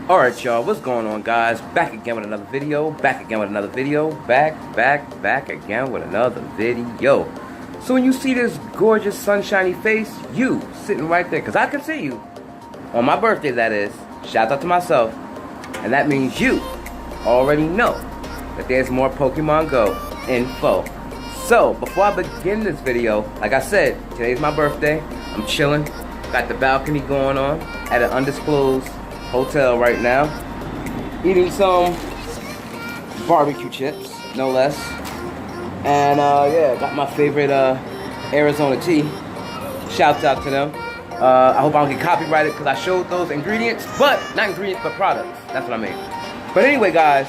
Alright y'all, what's going on guys? Back again with another video, back again with another video, back again with another video. So when you see this gorgeous sunshiny face, you sitting right there, because I can see you, on my birthday that is, shout out to myself, and that means you already know that there's more Pokemon Go info. So, before I begin this video, like I said, today's my birthday, I'm chilling, got the balcony going on, at an undisclosed hotel right now, eating some barbecue chips, no less, and yeah, got my favorite Arizona tea. Shouts out to them. I hope I don't get copyrighted because I showed those ingredients, but not ingredients, but products. That's what I mean. But anyway, guys,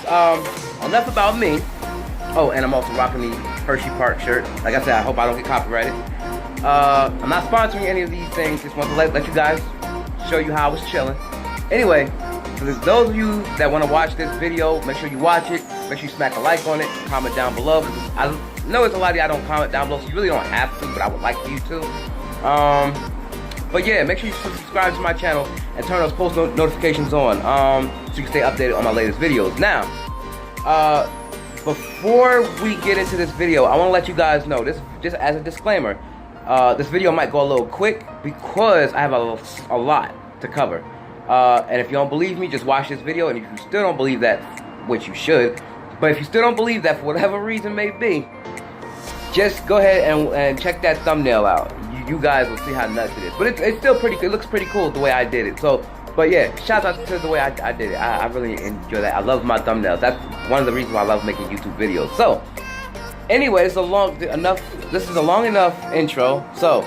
enough about me. Oh, and I'm also rocking the Hershey Park shirt. Like I said, I hope I don't get copyrighted. I'm not sponsoring any of these things. Just want to let you guys show you how I was chilling. Anyway, for those of you that want to watch this video, make sure you watch it. Make sure you smack a like on it. Comment down below. I know it's a lot of y'all don't comment down below, so you really don't have to, but I would like for you to. But yeah, make sure you subscribe to my channel and turn those post notifications on, so you can stay updated on my latest videos. Now, before we get into this video, I want to let you guys know, this just as a disclaimer, this video might go a little quick because I have a lot to cover. And if you don't believe me, just watch this video, and if you still don't believe that, which you should, but if you still don't believe that for whatever reason may be, just go ahead and check that thumbnail out. You guys will see how nuts it is. But it's still pretty, it looks pretty cool the way I did it. So, but yeah, shout out to the way I did it. I really enjoy that. I love my thumbnails. That's one of the reasons why I love making YouTube videos. So, anyway, this is a long enough intro. So,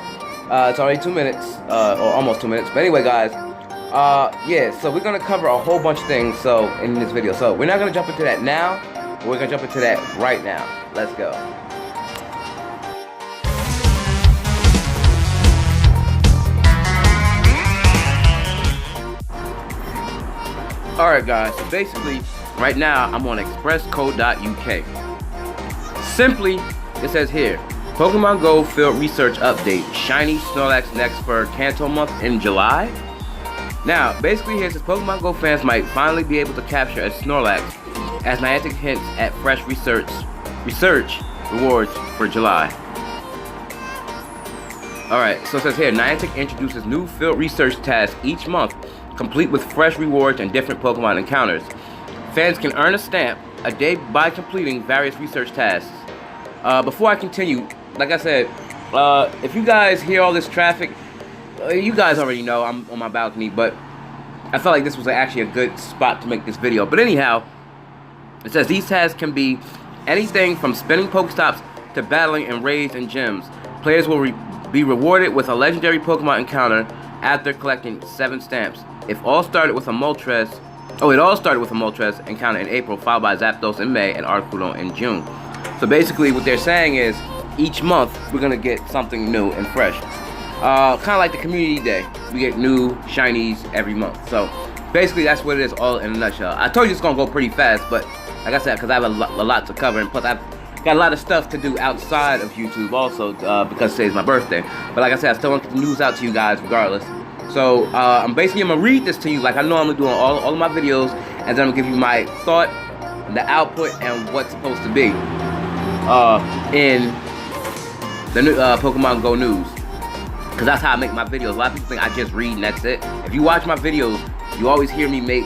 it's already 2 minutes, or almost 2 minutes. But anyway, guys, yeah, so we're gonna cover a whole bunch of things in this video. So we're not gonna jump into that now, we're gonna jump into that right now. Let's go. Alright guys, so basically right now I'm on expresscode.uk. Simply, it says here, Pokemon Go Field Research Update, Shiny Snorlax next for Kanto month in July. Now, basically here it says Pokemon Go fans might finally be able to capture a Snorlax, as Niantic hints at fresh research rewards for July. Alright, so it says here, Niantic introduces new field research tasks each month, complete with fresh rewards and different Pokemon encounters. Fans can earn a stamp a day by completing various research tasks. Before I continue, like I said, if you guys hear all this traffic, you guys already know I'm on my balcony, but I felt like this was actually a good spot to make this video. But anyhow, it says these tasks can be anything from spinning Pokestops to battling in raids and gyms. Players will be rewarded with a legendary Pokemon encounter after collecting 7 stamps. It all started with a Moltres encounter in April, followed by Zapdos in May and Articuno in June. So basically what they're saying is each month we're gonna get something new and fresh. Kind of like the community day, we get new shinies every month. So basically that's what it is, all in a nutshell. I told you it's gonna go pretty fast, but like I said, because I have a lot to cover, and plus I've got a lot of stuff to do outside of YouTube also, because today's my birthday. But like I said, I still want to get the news out to you guys regardless. So I'm gonna read this to you like I normally do on all of my videos, and then I'm gonna give you my thought, the output, and what's supposed to be in the new Pokemon Go news. Because that's how I make my videos. A lot of people think I just read and that's it. If you watch my videos, you always hear me make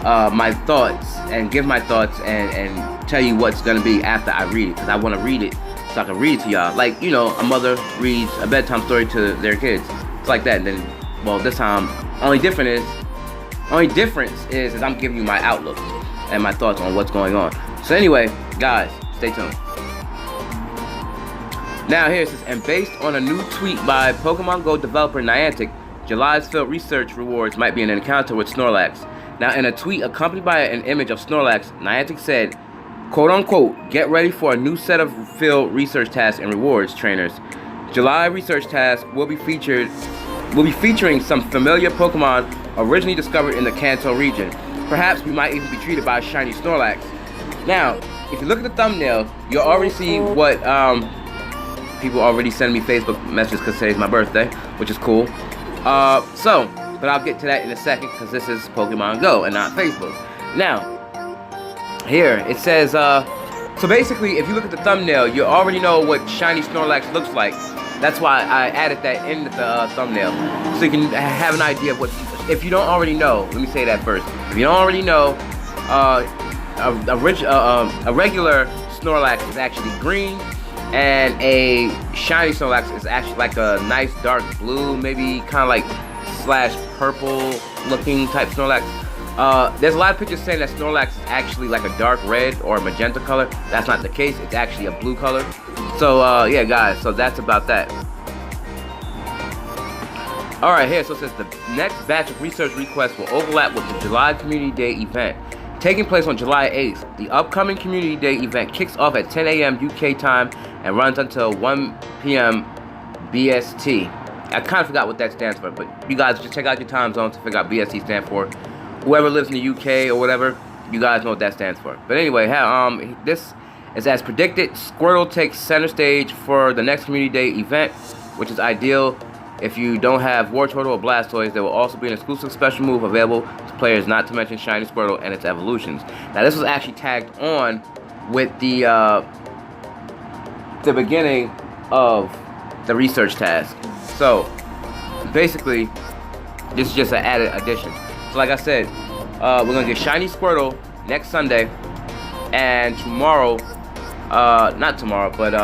my thoughts and give my thoughts and tell you what's going to be after I read it. Because I want to read it so I can read it to y'all. Like, you know, a mother reads a bedtime story to their kids. It's like that. And then, well, this time, only difference is I'm giving you my outlook and my thoughts on what's going on. So anyway, guys, stay tuned. Now here it says, and based on a new tweet by Pokemon Go developer Niantic, July's field research rewards might be an encounter with Snorlax. Now in a tweet accompanied by an image of Snorlax, Niantic said, quote unquote, get ready for a new set of field research tasks and rewards, trainers. July research tasks will be featuring some familiar Pokemon originally discovered in the Kanto region. Perhaps we might even be treated by a shiny Snorlax. Now, if you look at the thumbnail, you'll already see what people already send me Facebook messages because today's my birthday, which is cool. So but I'll get to that in a second because this is Pokemon Go and not Facebook. Now, here it says, so basically, if you look at the thumbnail, you already know what shiny Snorlax looks like. That's why I added that in the thumbnail, so you can have an idea of what. If you don't already know, let me say that first. If you don't already know, a regular Snorlax is actually green, and a shiny Snorlax is actually like a nice dark blue, maybe kind of like / purple looking type Snorlax. There's a lot of pictures saying that Snorlax is actually like a dark red or a magenta color. That's not the case. It's actually a blue color. So yeah, guys, so that's about that. Alright, here, so it says the next batch of research requests will overlap with the July Community Day event, taking place on July 8th. The upcoming Community Day event kicks off at 10 a.m. UK time and runs until 1 p.m. BST. I kind of forgot what that stands for, but you guys just check out your time zone to figure out BST stands for. Whoever lives in the UK or whatever, you guys know what that stands for. But anyway, this is as predicted. Squirtle takes center stage for the next Community Day event, which is ideal. If you don't have Wartortle or Blastoise, there will also be an exclusive special move available to players, not to mention Shiny Squirtle and its evolutions. Now, this was actually tagged on with the beginning of the research task. So, basically, this is just an added addition. So, like I said, we're gonna get Shiny Squirtle next Sunday, and tomorrow, not tomorrow, but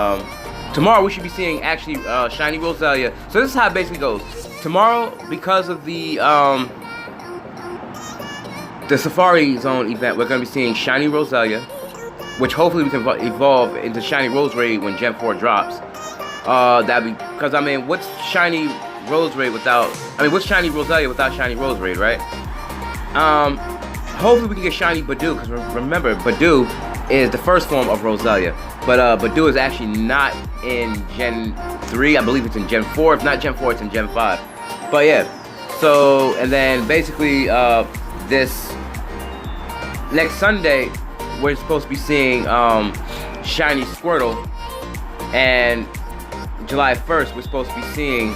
tomorrow we should be seeing actually Shiny Roselia. So this is how it basically goes. Tomorrow, because of the Safari Zone event, we're going to be seeing Shiny Roselia, which hopefully we can evolve into Shiny Roserade when Gen 4 drops. That'd be, because I mean, what's Shiny Roserade without, what's Shiny Roselia without Shiny Roserade, right? Hopefully we can get Shiny Badoo, because remember, Badoo is the first form of Roselia. But Badoo is actually not in Gen 3. I believe it's in Gen 4. If not Gen 4, it's in Gen 5. But yeah. So, and then basically, this next Sunday, we're supposed to be seeing Shiny Squirtle. And July 1st, we're supposed to be seeing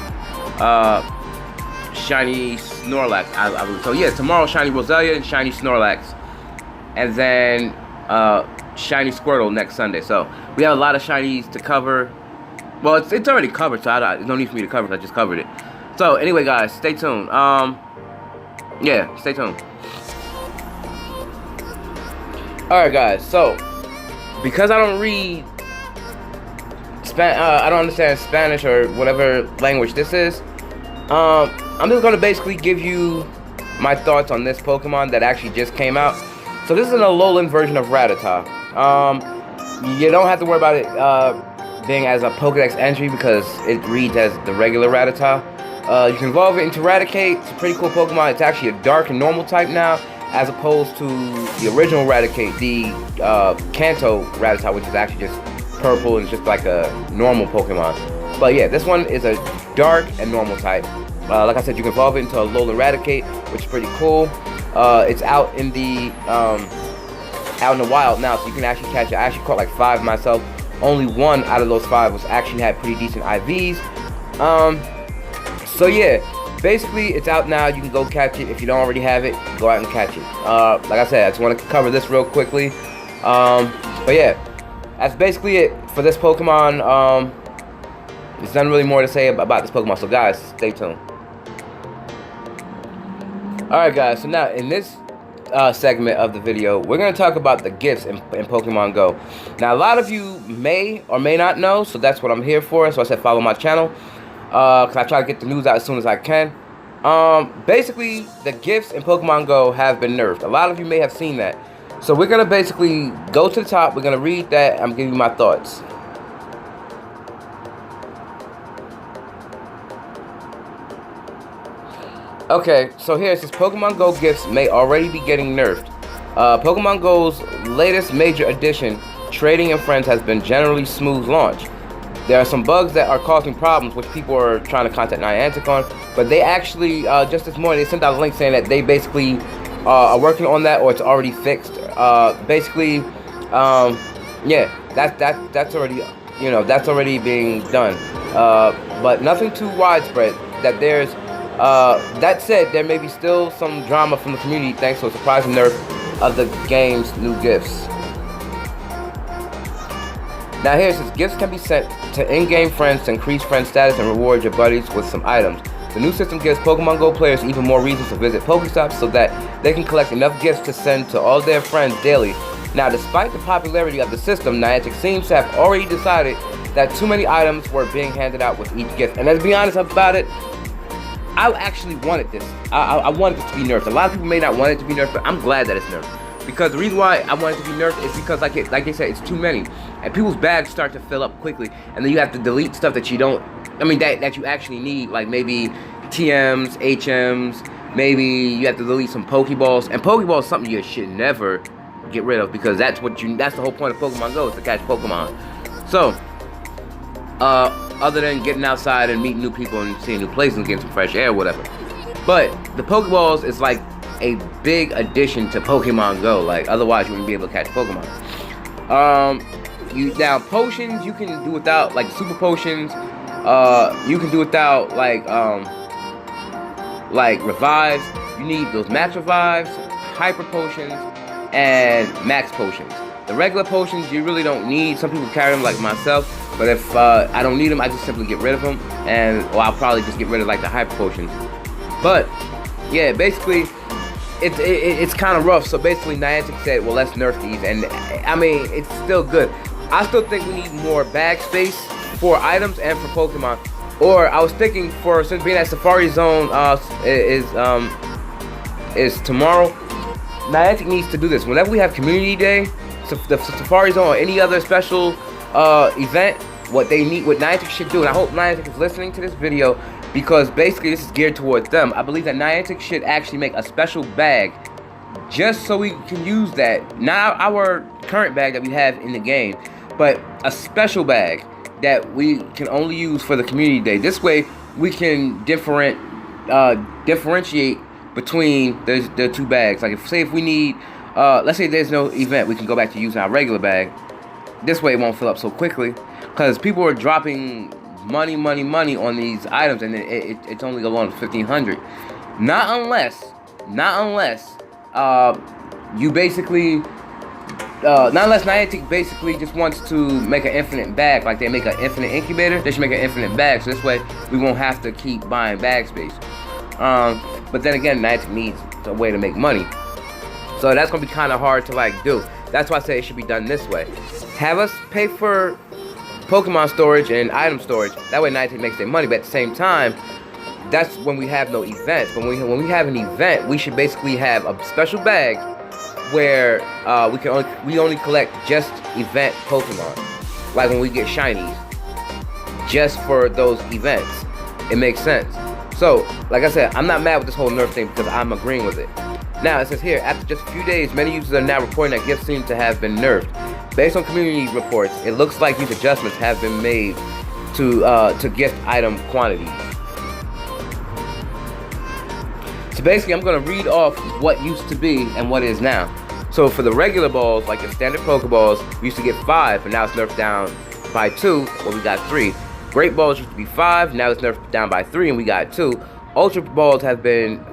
Shiny Snorlax. I believe. So yeah, tomorrow Shiny Roselia and Shiny Snorlax. And then Shiny Squirtle next Sunday. So we have a lot of shinies to cover. Well, it's already covered, so there's no need for me to cover it. I just covered it. So anyway, guys, stay tuned. Yeah, stay tuned. Alright, guys, so because I don't read I don't understand Spanish or whatever language this is, I'm just gonna basically give you my thoughts on this Pokemon that actually just came out. So this is an Alolan version of Rattata. You don't have to worry about it being as a Pokedex entry because it reads as the regular Rattata. You can evolve it into Raticate. It's a pretty cool Pokemon. It's actually a dark and normal type now, as opposed to the original Raticate, the Kanto Rattata, which is actually just purple and it's just like a normal Pokemon. But yeah, this one is a dark and normal type. Like I said, you can evolve it into a Alolan Raticate, which is pretty cool. It's out in the wild now, so you can actually catch it. I actually caught like 5 myself. Only 1 out of those 5 was actually had pretty decent IVs. So yeah, basically it's out now. You can go catch it. If you don't already have it, go out and catch it. Like I said, I just want to cover this real quickly. But yeah, that's basically it for this Pokemon. There's nothing really more to say about this Pokemon. So guys, stay tuned. Alright guys, so now in this segment of the video, we're going to talk about the gifts in Pokemon Go. Now a lot of you may or may not know, so that's what I'm here for. So I said follow my channel, because I try to get the news out as soon as I can. Basically, the gifts in Pokemon Go have been nerfed. A lot of you may have seen that. So we're going to basically go to the top, we're going to read that, I'm giving you my thoughts. Okay, so here it says Pokemon Go gifts may already be getting nerfed. Pokemon Go's latest major addition, Trading in Friends, has been generally smooth launch. There are some bugs that are causing problems, which people are trying to contact Niantic on, but they actually, just this morning, they sent out a link saying that they basically are working on that, or it's already fixed. Basically, yeah, that's already, that's already being done. But nothing too widespread. That there's That said, there may be still some drama from the community thanks to a surprising nerf of the game's new gifts. Now here it says, gifts can be sent to in-game friends to increase friend status and reward your buddies with some items. The new system gives Pokemon Go players even more reasons to visit Pokestops so that they can collect enough gifts to send to all their friends daily. Now, despite the popularity of the system, Niantic seems to have already decided that too many items were being handed out with each gift. And let's be honest about it, I actually wanted this. I wanted it to be nerfed. A lot of people may not want it to be nerfed, but I'm glad that it's nerfed. Because the reason why I want it to be nerfed is because, like they said, it's too many. And people's bags start to fill up quickly. And then you have to delete stuff that you don't, that you actually need. Like maybe TMs, HMs, maybe you have to delete some Pokeballs. And Pokeballs is something you should never get rid of, because that's the whole point of Pokemon Go, is to catch Pokemon. So, other than getting outside and meeting new people and seeing new places and getting some fresh air or whatever. But the Pokeballs is like a big addition to Pokemon Go. Like, otherwise you wouldn't be able to catch Pokemon. Now potions you can do without, like super potions. You can do without like revives. You need those max revives, hyper potions, and max potions. The regular potions you really don't need. Some people carry them like myself, but if I don't need them, I just simply get rid of them, or I'll probably just get rid of like the hyper potions. But yeah, basically it's kind of rough. So basically Niantic said, well, let's nerf these, and I mean, it's still good. I still think we need more bag space for items and for Pokemon. Or I was thinking, since being that Safari Zone is tomorrow, Niantic needs to do this. Whenever we have Community Day, the Safari Zone or any other special event, what Niantic should do, and I hope Niantic is listening to this video, because basically this is geared towards them. I believe that Niantic should actually make a special bag just so we can use that. Not our current bag that we have in the game, but a special bag that we can only use for the Community Day. This way we can differentiate between the two bags. Like if we need, let's say there's no event, we can go back to using our regular bag. This way it won't fill up so quickly, because people are dropping money on these items, and it's only going on 1,500. Not unless you basically, not unless Niantic basically just wants to make an infinite bag, like they make an infinite incubator. They should make an infinite bag, so this way we won't have to keep buying bag space. But then again, Niantic needs a way to make money, so that's gonna be kind of hard to like do. That's why I say it should be done this way. Have us pay for Pokemon storage and item storage. That way Niantic makes their money, but at the same time, that's when we have no events. But when we have an event, we should basically have a special bag where we only collect just event Pokemon. Like when we get shinies, just for those events. It makes sense. So, like I said, I'm not mad with this whole nerf thing, because I'm agreeing with it. Now, it says here, after just a few days, many users are now reporting that gifts seem to have been nerfed. Based on community reports, it looks like these adjustments have been made to gift item quantities. So basically, I'm going to read off what used to be and what is now. So for the regular balls, like the standard Pokeballs, we used to get 5, but now it's nerfed down by 2, or we got 3. Great Balls used to be 5, now it's nerfed down by 3, and we got 2. Ultra Balls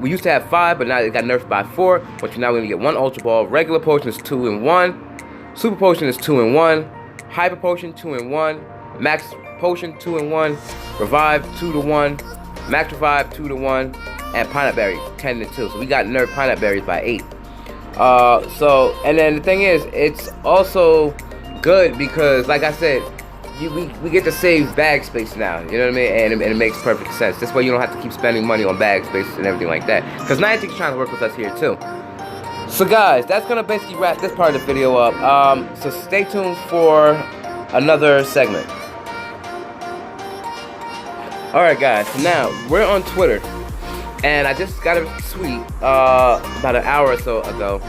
we used to have 5, but now it got nerfed by 4, which now we're going to get 1 Ultra Ball. Regular Potion is 2 and 1. Super Potion is 2 and 1. Hyper Potion 2 and 1. Max Potion 2 and 1. Revive 2 to 1. Max Revive 2 to 1. And Pineapple Berry 10 to 2. So we got nerfed Pineapple Berries by 8. And then the thing is, it's also good because, like I said, we get to save bag space now, you know what I mean? And it makes perfect sense. This way you don't have to keep spending money on bag space and everything like that. Because Niantic is trying to work with us here too. So guys, that's going to basically wrap this part of the video up. So stay tuned for another segment. Alright guys, so now we're on Twitter. And I just got a tweet about an hour or so ago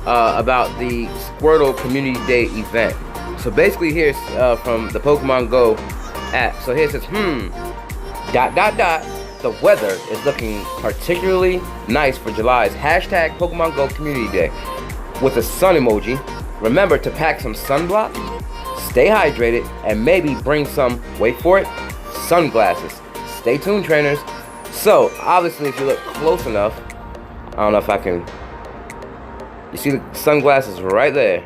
about the Squirtle Community Day event. So basically here's from the Pokemon Go app. So here it says, the weather is looking particularly nice for July's hashtag Pokemon Go Community Day with a sun emoji. Remember to pack some sunblock, stay hydrated, and maybe bring some, wait for it, sunglasses. Stay tuned, trainers. So, obviously, if you look close enough, I don't know if I can, you see the sunglasses right there.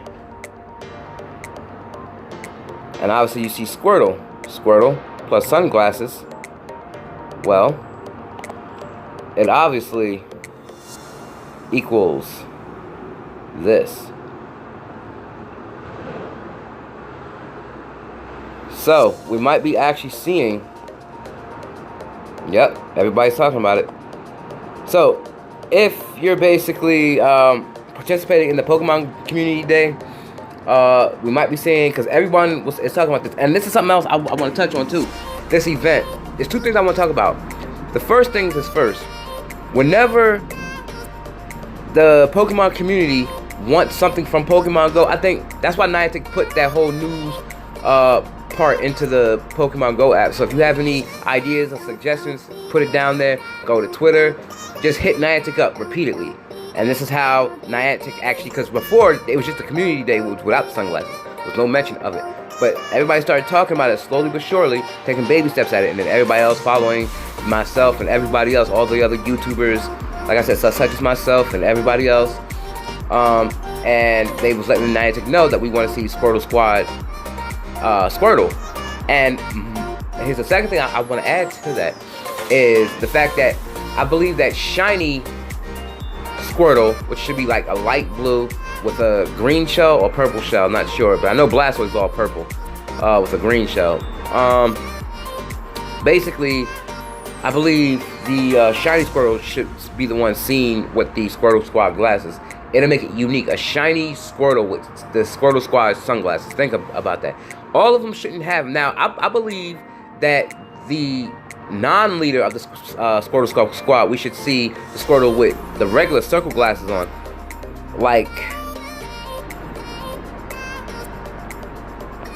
And obviously you see Squirtle. Squirtle plus sunglasses. Well, it obviously equals this. So, we might be actually seeing, yep, everybody's talking about it. So, if you're basically participating in the Pokemon Community Day, we might be seeing, because everyone is talking about this, and this is something else I want to touch on too. This event, there's two things I want to talk about. The first thing is first, whenever the Pokemon community wants something from Pokemon Go, I think that's why Niantic put that whole news part into the Pokemon Go app. So if you have any ideas or suggestions, put it down there. Go to Twitter, just hit Niantic up repeatedly. And this is how Niantic actually, because before it was just a community day without the sunglasses. There was no mention of it. But everybody started talking about it slowly but surely, taking baby steps at it, and then everybody else following myself and everybody else, all the other YouTubers, like I said, such as myself and everybody else. And they was letting Niantic know that we want to see Squirtle Squad Squirtle. And here's the second thing I want to add to that is the fact that I believe that shiny Squirtle, which should be like a light blue with a green shell or purple shell, I'm not sure, but I know Blastoise is all purple with a green shell. Basically, I believe the shiny Squirtle should be the one seen with the Squirtle Squad glasses. It'll make it unique. A shiny Squirtle with the Squirtle Squad sunglasses. Think about that. All of them shouldn't have. Now, I believe that the non-leader of the Squirtle Squad, we should see the Squirtle with the regular circle glasses on. Like,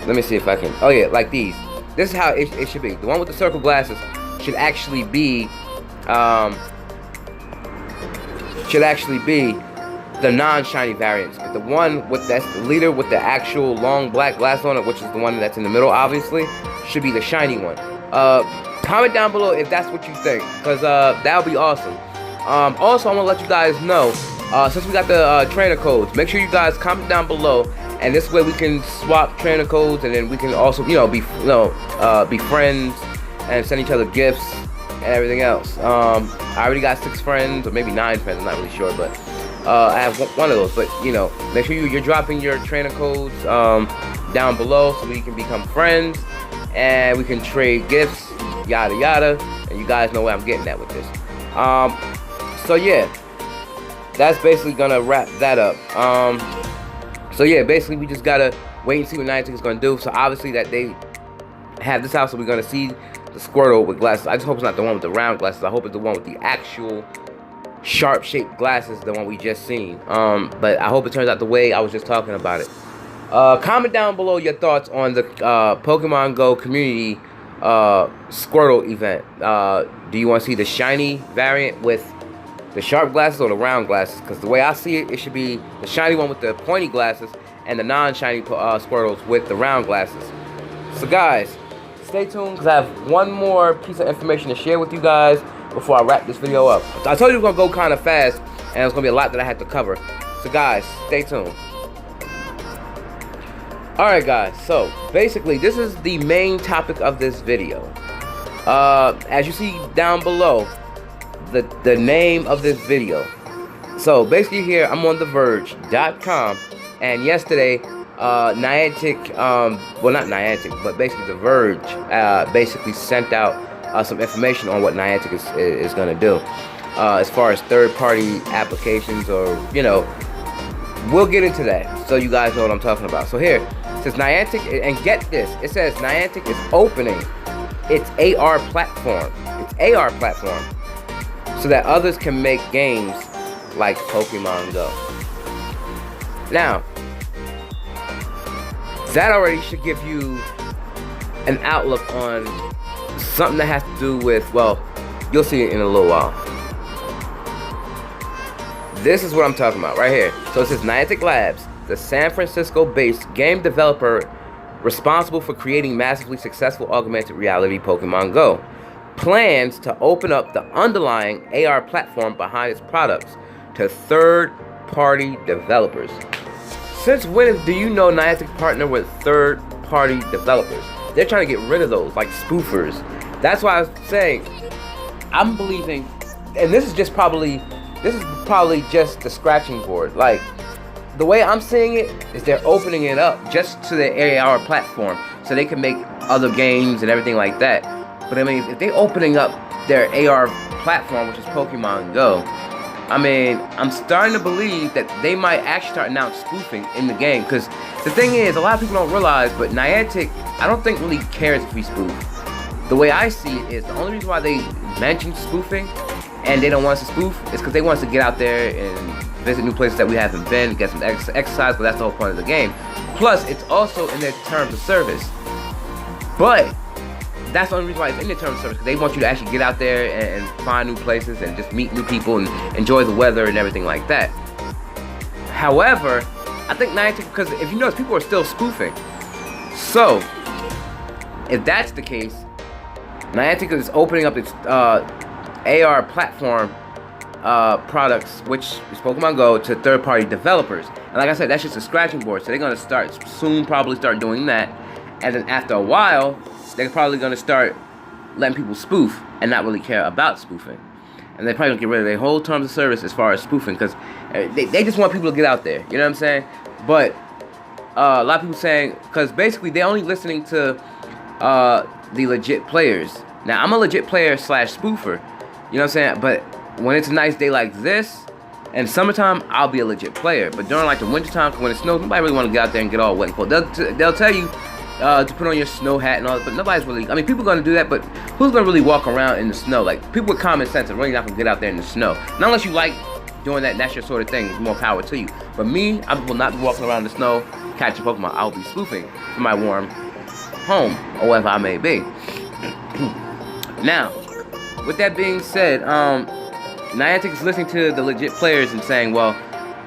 let me see if I can. Oh yeah, like these. This is how it should be. The one with the circle glasses should actually be the non-shiny variants. But the one with that's the leader with the actual long black glass on it, which is the one that's in the middle, obviously, should be the shiny one. Comment down below if that's what you think, because that would be awesome. Also, I want to let you guys know, since we got the trainer codes, make sure you guys comment down below, and this way we can swap trainer codes, and then we can also, be friends and send each other gifts and everything else. I already got 6 friends, or maybe 9 friends, I'm not really sure, but I have one of those. But make sure you're dropping your trainer codes down below so we can become friends and we can trade gifts, yada yada, and you guys know where I'm getting at with this. So yeah, that's basically gonna wrap that up. So yeah, basically we just gotta wait and see what Niantic is gonna do. So obviously that they have this out, so we're gonna see the Squirtle with glasses. I just hope it's not the one with the round glasses. I hope it's the one with the actual sharp shaped glasses, the one we just seen. But I hope it turns out the way I was just talking about it. Comment down below your thoughts on the Pokemon Go community Squirtle event. Do you want to see the shiny variant with the sharp glasses or the round glasses? Because the way I see it, it should be the shiny one with the pointy glasses and the non-shiny Squirtles with the round glasses. So guys, stay tuned because I have one more piece of information to share with you guys before I wrap this video up. I told you it was going to go kind of fast, and there's going to be a lot that I had to cover. So guys, stay tuned. Alright guys, so basically this is the main topic of this video. As you see down below, the name of this video. So basically here, I'm on TheVerge.com, and yesterday, Niantic, well not Niantic, but basically The Verge, basically sent out some information on what Niantic is going to do. As far as third-party applications, or, we'll get into that, so you guys know what I'm talking about. So here, it says Niantic, and get this, it says Niantic is opening its AR platform. Its AR platform. So that others can make games like Pokemon Go. Now, that already should give you an outlook on something that has to do with, well, you'll see it in a little while. This is what I'm talking about right here. So it says Niantic Labs, the San Francisco-based game developer responsible for creating massively successful augmented reality Pokemon Go, plans to open up the underlying AR platform behind its products to third-party developers. Since when do you know Niantic partner with third-party developers? They're trying to get rid of those, like spoofers. That's why I was saying, I'm believing, and this is probably just the scratching board. Like, the way I'm seeing it is they're opening it up just to the AR platform so they can make other games and everything like that. But I mean, if they're opening up their AR platform, which is Pokemon Go, I mean, I'm starting to believe that they might actually start announcing spoofing in the game. Because the thing is, a lot of people don't realize, but Niantic, I don't think really cares if we spoof. The way I see it is, the only reason why they mention spoofing and they don't want us to spoof is because they want us to get out there and visit new places that we haven't been, get some exercise, but that's the whole point of the game. Plus, it's also in their terms of service. But that's the only reason why it's in their terms of service, because they want you to actually get out there and find new places and just meet new people and enjoy the weather and everything like that. However, I think Niantic, because if you notice, people are still spoofing. So, if that's the case, Niantic is opening up its AR platform products, which is Pokemon Go, to third-party developers. And like I said, that's just a scratching board. So they're going to probably start doing that. And then after a while, they're probably going to start letting people spoof and not really care about spoofing. And they're probably going to get rid of their whole terms of service as far as spoofing, because they just want people to get out there. You know what I'm saying? But a lot of people saying, because basically they're only listening to the legit players. Now, I'm a legit player / spoofer. You know what I'm saying? But when it's a nice day like this, and summertime, I'll be a legit player. But during like the wintertime, when it snows, nobody really want to get out there and get all wet and cold. They'll tell you to put on your snow hat and all that, but nobody's really, I mean, people are going to do that, but who's going to really walk around in the snow? Like, people with common sense are really not going to get out there in the snow. Not unless you like doing that, and that's your sort of thing, more power to you. But me, I will not be walking around in the snow catching Pokemon. I'll be spoofing in my warm home, or wherever I may be. Now, with that being said, Niantic is listening to the legit players and saying, well,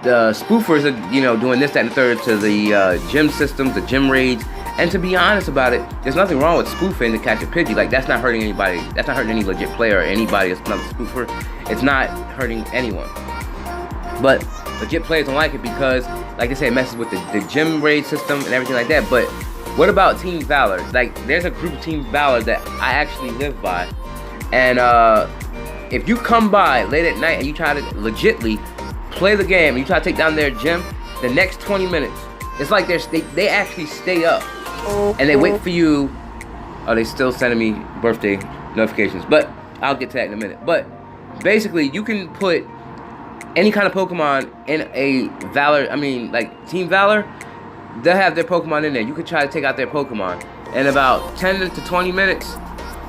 the spoofers are, you know, doing this, that, and the third to the gym systems, the gym raids. And to be honest about it, there's nothing wrong with spoofing to catch a Pidgey. Like, that's not hurting anybody. That's not hurting any legit player or anybody that's not a spoofer. It's not hurting anyone. But legit players don't like it because, like I said, it messes with the gym raid system and everything like that. But what about Team Valor? Like, there's a group of Team Valor that I actually live by. And if you come by late at night and you try to legitly play the game and you try to take down their gym, the next 20 minutes, it's like they actually stay up. And they wait for you. Oh, they still sending me birthday notifications, but I'll get to that in a minute. But basically, you can put any kind of Pokemon in a Valor, like Team Valor, they'll have their Pokemon in there. You can try to take out their Pokemon. In about 10 to 20 minutes,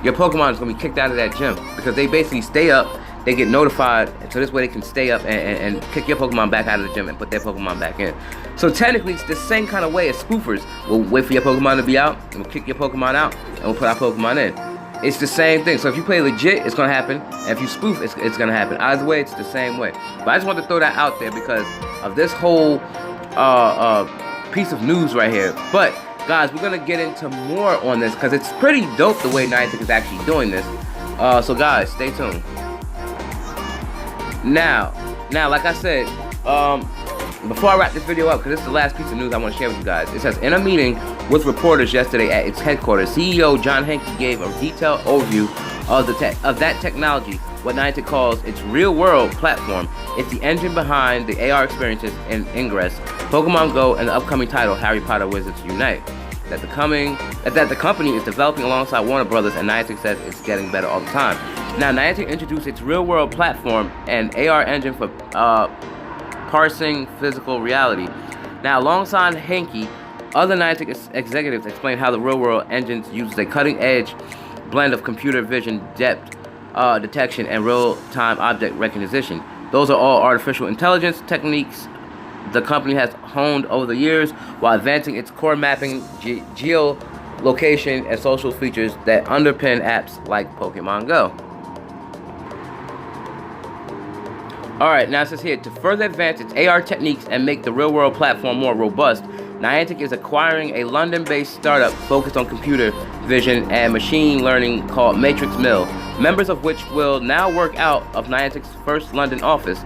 your Pokemon is going to be kicked out of that gym, because they basically stay up. They get notified, so this way they can stay up and kick your Pokemon back out of the gym and put their Pokemon back in. So technically, it's the same kind of way as spoofers. We'll wait for your Pokemon to be out, and we'll kick your Pokemon out, and we'll put our Pokemon in. It's the same thing. So if you play legit, it's going to happen. And if you spoof, it's going to happen. Either way, it's the same way. But I just want to throw that out there because of this whole piece of news right here. But, guys, we're going to get into more on this because it's pretty dope the way Niantic is actually doing this. So, guys, stay tuned. Now, like I said, before I wrap this video up, because this is the last piece of news I want to share with you guys. It says, in a meeting with reporters yesterday at its headquarters, CEO John Hanke gave a detailed overview of that technology, what Niantic calls its real-world platform. It's the engine behind the AR experiences in Ingress, Pokemon Go, and the upcoming title, Harry Potter Wizards Unite. That the company is developing alongside Warner Brothers, and Niantic says it's getting better all the time. Now, Niantic introduced its real-world platform and AR engine for parsing physical reality. Now, alongside Hanke, other Niantic executives explained how the real-world engine uses a cutting-edge blend of computer vision, depth detection, and real-time object recognition. Those are all artificial intelligence techniques the company has honed over the years while advancing its core mapping, geolocation, and social features that underpin apps like Pokemon Go. Alright, now it says here, to further advance its AR techniques and make the real-world platform more robust, Niantic is acquiring a London-based startup focused on computer vision and machine learning called Matrix Mill, members of which will now work out of Niantic's first London office.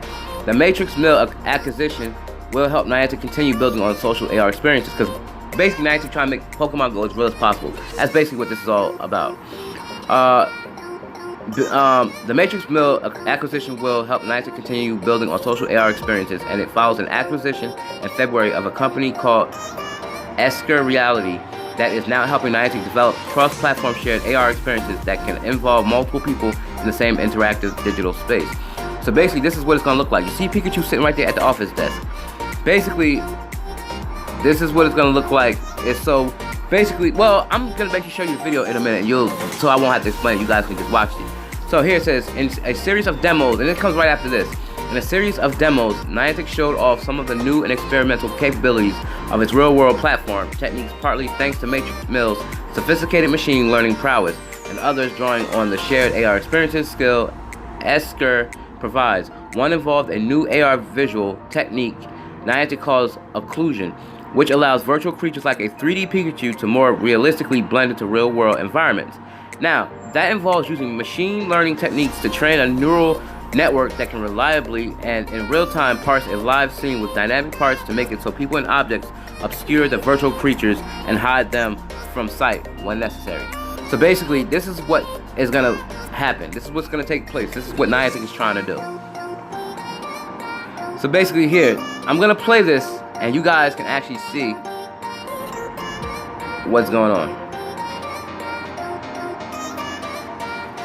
The Matrix Mill acquisition will help Niantic continue building on social AR experiences, because basically Niantic trying to make Pokemon Go as real as possible. That's basically what this is all about. The Matrix Mill acquisition will help Niantic continue building on social AR experiences, and it follows an acquisition in February of a company called Esker Reality that is now helping Niantic develop cross-platform shared AR experiences that can involve multiple people in the same interactive digital space. So basically, this is what it's going to look like. You see Pikachu sitting right there at the office desk. Basically, this is what it's going to look like. Basically, well, I'm going to basically show you the video in a minute, so I won't have to explain it. You guys can just watch it. So here it says, in a series of demos, and it comes right after this. In a series of demos, Niantic showed off some of the new and experimental capabilities of its real-world platform techniques, partly thanks to Matrix Mill's sophisticated machine learning prowess, and others drawing on the shared AR experiences skill Esker provides. One involved a new AR visual technique Niantic calls occlusion, which allows virtual creatures like a 3D Pikachu to more realistically blend into real-world environments. Now, that involves using machine learning techniques to train a neural network that can reliably and in real time parse a live scene with dynamic parts to make it so people and objects obscure the virtual creatures and hide them from sight when necessary. So basically, this is what is going to happen. This is what's going to take place. This is what Niantic is trying to do. So basically here, I'm going to play this and you guys can actually see what's going on.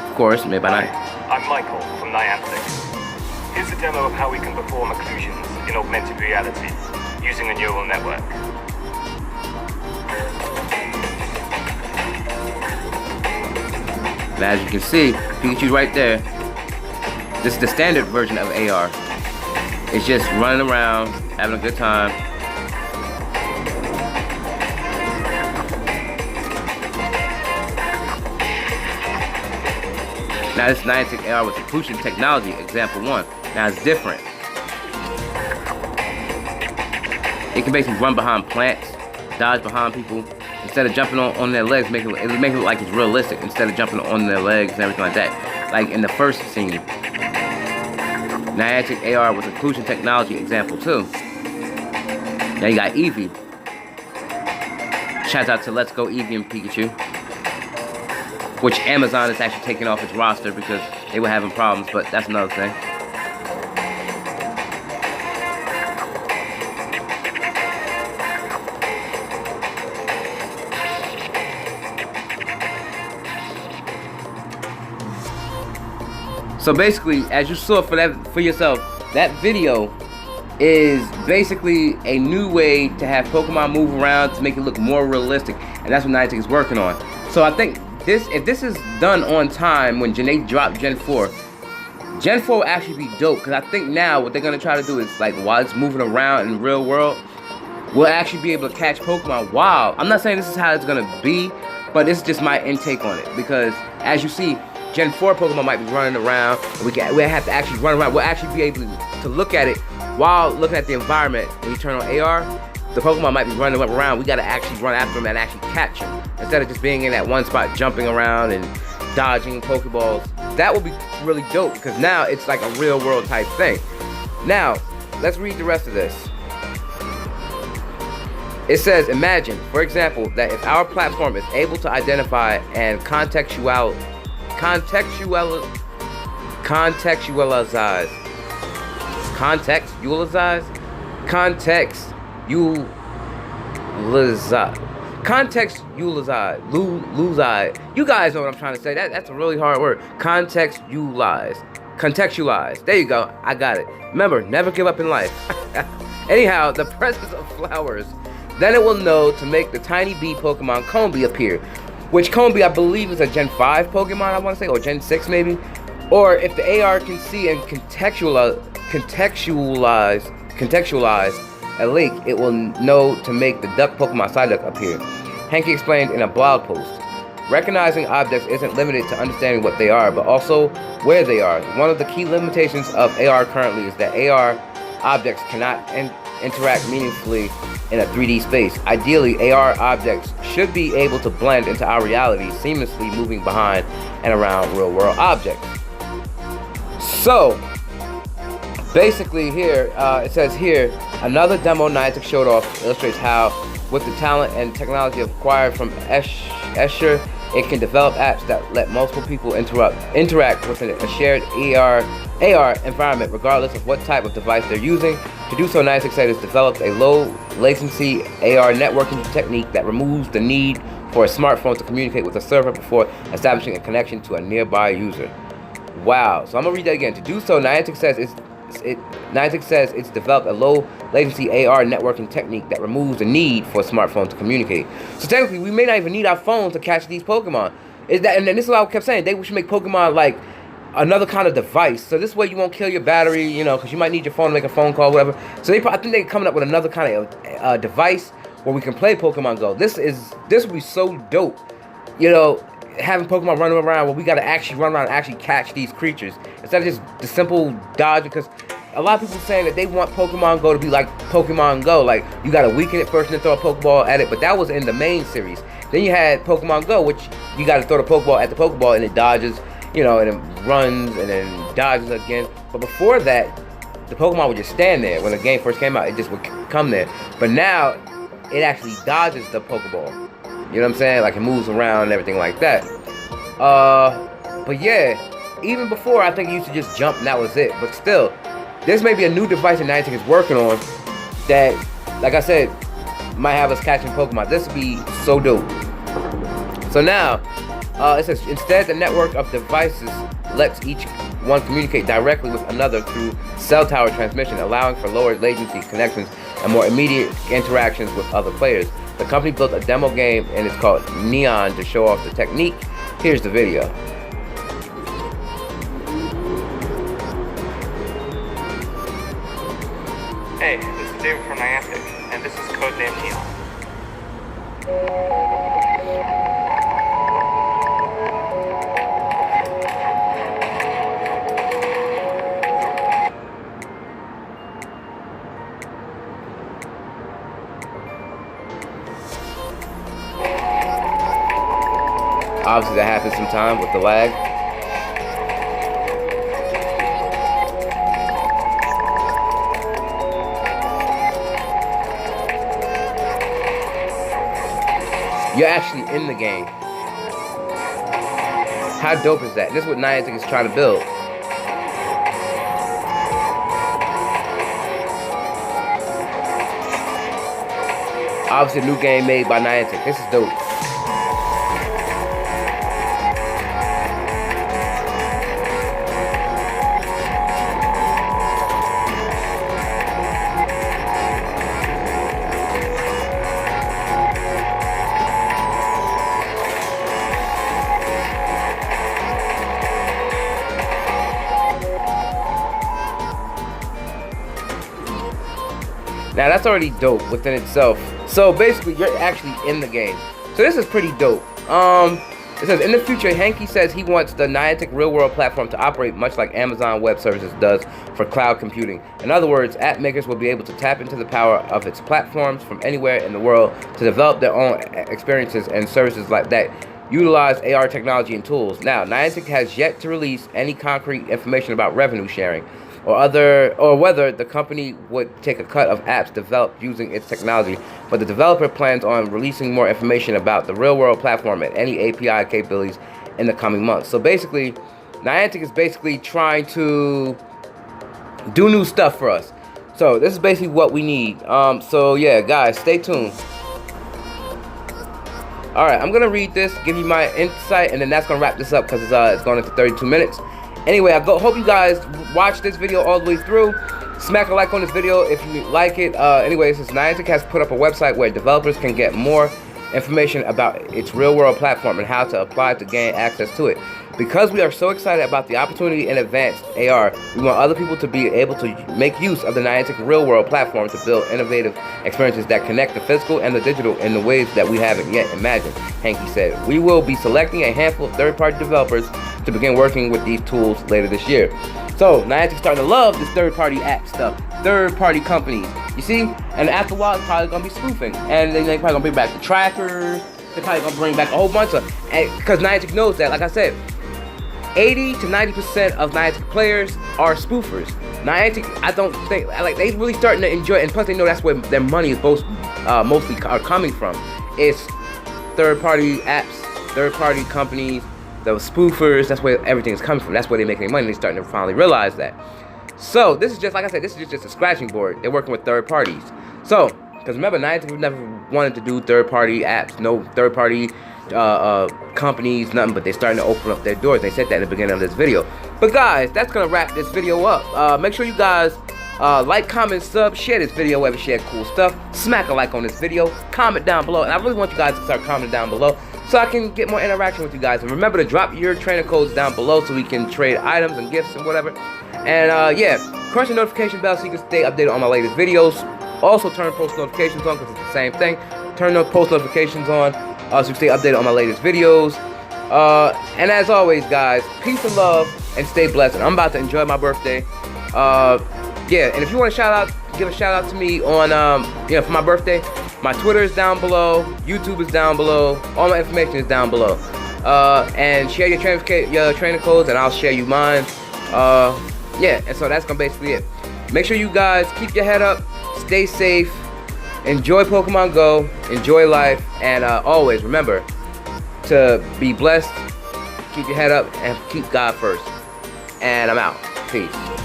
Of course, made by Niantic. Hi, I'm Michael from Niantic. Here's a demo of how we can perform occlusions in augmented reality using a neural network. Now as you can see, Pikachu's right there. This is the standard version of AR. It's just running around, having a good time. Now this Niantic AR with occlusion technology, example 1. Now it's different. It can basically run behind plants, dodge behind people, instead of jumping on their legs, make it look like it's realistic, instead of jumping on their legs and everything like that. Like in the first scene. Niantic AR with occlusion technology, example 2. Now you got Eevee. Shout out to Let's Go Eevee and Pikachu, which Amazon is actually taking off its roster because they were having problems, but that's another thing. So basically, as you saw for yourself, that video is basically a new way to have Pokemon move around to make it look more realistic, and that's what Niantic is working on. So I think if this is done on time when they drop Gen 4, Gen 4 will actually be dope, because I think now what they're going to try to do is, like, while it's moving around in the real world, we'll actually be able to catch Pokemon. Wow, I'm not saying this is how it's going to be, but this is just my intake on it, because as you see, Gen 4 Pokemon might be running around, and we have to actually run around. We'll actually be able to look at it while looking at the environment. When you turn on AR, the Pokemon might be running around. We got to actually run after them and actually catch them, instead of just being in that one spot jumping around and dodging Pokeballs. That would be really dope, because now it's like a real world type thing. Now, let's read the rest of this. It says, imagine, for example, that if our platform is able to identify and contextualize you guys know what I'm trying to say. That's a really hard word. Contextualize. There you go. I got it. Remember, never give up in life. Anyhow, the presence of flowers. Then it will know to make the tiny bee Pokemon Combee appear. Which Combee, I believe, is a Gen 5 Pokemon, I want to say, or Gen 6 maybe. Or if the AR can see and contextualize a link, it will know to make the duck Pokemon Psyduck appear. Hanky explained in a blog post. Recognizing objects isn't limited to understanding what they are, but also where they are. One of the key limitations of AR currently is that AR objects cannot interact meaningfully in a 3D space. Ideally, AR objects should be able to blend into our reality, seamlessly moving behind and around real-world objects. So, basically here, it says here, another demo Niantic showed off illustrates how, with the talent and technology acquired from Escher, it can develop apps that let multiple people interact with a shared AR environment regardless of what type of device they're using. To do so, Niantic said it's developed a low latency AR networking technique that removes the need for a smartphone to communicate with a server before establishing a connection to a nearby user. Wow. So I'm gonna read that again. To do so, Niantic says it's developed a low latency AR networking technique that removes the need for a smartphone to communicate. So technically, we may not even need our phone to catch these Pokemon. And this is what I kept saying. They should make Pokemon like another kind of device. So this way you won't kill your battery, you know, because you might need your phone to make a phone call, whatever. So I think they're coming up with another kind of device where we can play Pokemon Go. This would be so dope, you know, having Pokemon running around where we got to actually run around and actually catch these creatures instead of just the simple dodge. Because a lot of people saying that they want Pokemon Go to be like Pokemon Go, like you got to weaken it first and then throw a Pokeball at it. But that was in the main series. Then you had Pokemon Go, which you got to throw the Pokeball at the Pokeball and it dodges, you know, and it runs and then dodges again. But before that, the Pokemon would just stand there. When the game first came out, it just would come there. But now it actually dodges the Pokeball. You know what I'm saying? Like it moves around and everything like that. But yeah, even before, I think it used to just jump and that was it. But still, this may be a new device that Niantic is working on that, like I said, might have us catching Pokemon. This would be so dope. So now, it says, instead the network of devices lets each one communicate directly with another through cell tower transmission, allowing for lower latency connections and more immediate interactions with other players. The company built a demo game and it's called Neon to show off the technique. Here's the video. Hey, this is David from Niantic, and this is codename Neon. Obviously that happens sometimes with the lag. You're actually in the game. How dope is that? This is what Niantic is trying to build. Obviously a new game made by Niantic. This is dope. Now that's already dope within itself. So basically you're actually in the game. So this is pretty dope. It says, in the future, Hanky says he wants the Niantic real-world platform to operate much like Amazon Web Services does for cloud computing. In other words, app makers will be able to tap into the power of its platforms from anywhere in the world to develop their own experiences and services like that utilize AR technology and tools. Now, Niantic has yet to release any concrete information about revenue sharing or whether the company would take a cut of apps developed using its technology, but the developer plans on releasing more information about the real-world platform and any API capabilities in the coming months. So basically, Niantic is basically trying to do new stuff for us. So this is basically what we need. So yeah, guys, stay tuned. Alright, I'm gonna read this, give you my insight, and then that's gonna wrap this up because it's going into 32 minutes. Anyway, hope you guys watch this video all the way through. Smack a like on this video if you like it. Anyway, since Niantic has put up a website where developers can get more information about its real-world platform and how to apply to gain access to it. Because we are so excited about the opportunity in advanced AR, we want other people to be able to make use of the Niantic real-world platform to build innovative experiences that connect the physical and the digital in the ways that we haven't yet imagined, Hanky said. We will be selecting a handful of third-party developers to begin working with these tools later this year. So, Niantic's starting to love this third-party app stuff, third-party companies, you see? And after a while, it's probably going to be spoofing. And then they're probably going to bring back the trackers, they're probably going to bring back a whole bunch of, because Niantic knows that, like I said, 80 to 90% of Niantic players are spoofers. Niantic, I don't think, like, they really starting to enjoy, and plus they know that's where their money is mostly are coming from. It's third-party apps, third-party companies, those spoofers, that's where everything is coming from. That's where they make their money. They're starting to finally realize that. So, this is just, like I said, this is just a scratching board. They're working with third parties. So, because remember, Niantic never wanted to do third-party apps, no third-party companies, nothing, but they're starting to open up their doors. They said that in the beginning of this video. But guys, that's gonna wrap this video up. Make sure you guys like, comment, sub, share this video wherever you share cool stuff. Smack a like on this video, comment down below, and I really want you guys to start commenting down below so I can get more interaction with you guys. And remember to drop your trainer codes down below so we can trade items and gifts and whatever. And yeah, crush the notification bell so you can stay updated on my latest videos. Also turn post notifications on because it's the same thing. Turn those post notifications on so you can stay updated on my latest videos. And as always, guys, peace and love and stay blessed. And I'm about to enjoy my birthday. Yeah, and if you want to shout out, give a shout out to me on for my birthday. My Twitter is down below, YouTube is down below, all my information is down below. And share your trainer codes and I'll share you mine. Yeah, and so that's gonna basically it. Make sure you guys keep your head up, stay safe, enjoy Pokemon Go, enjoy life, and always remember to be blessed, keep your head up, and keep God first. And I'm out. Peace.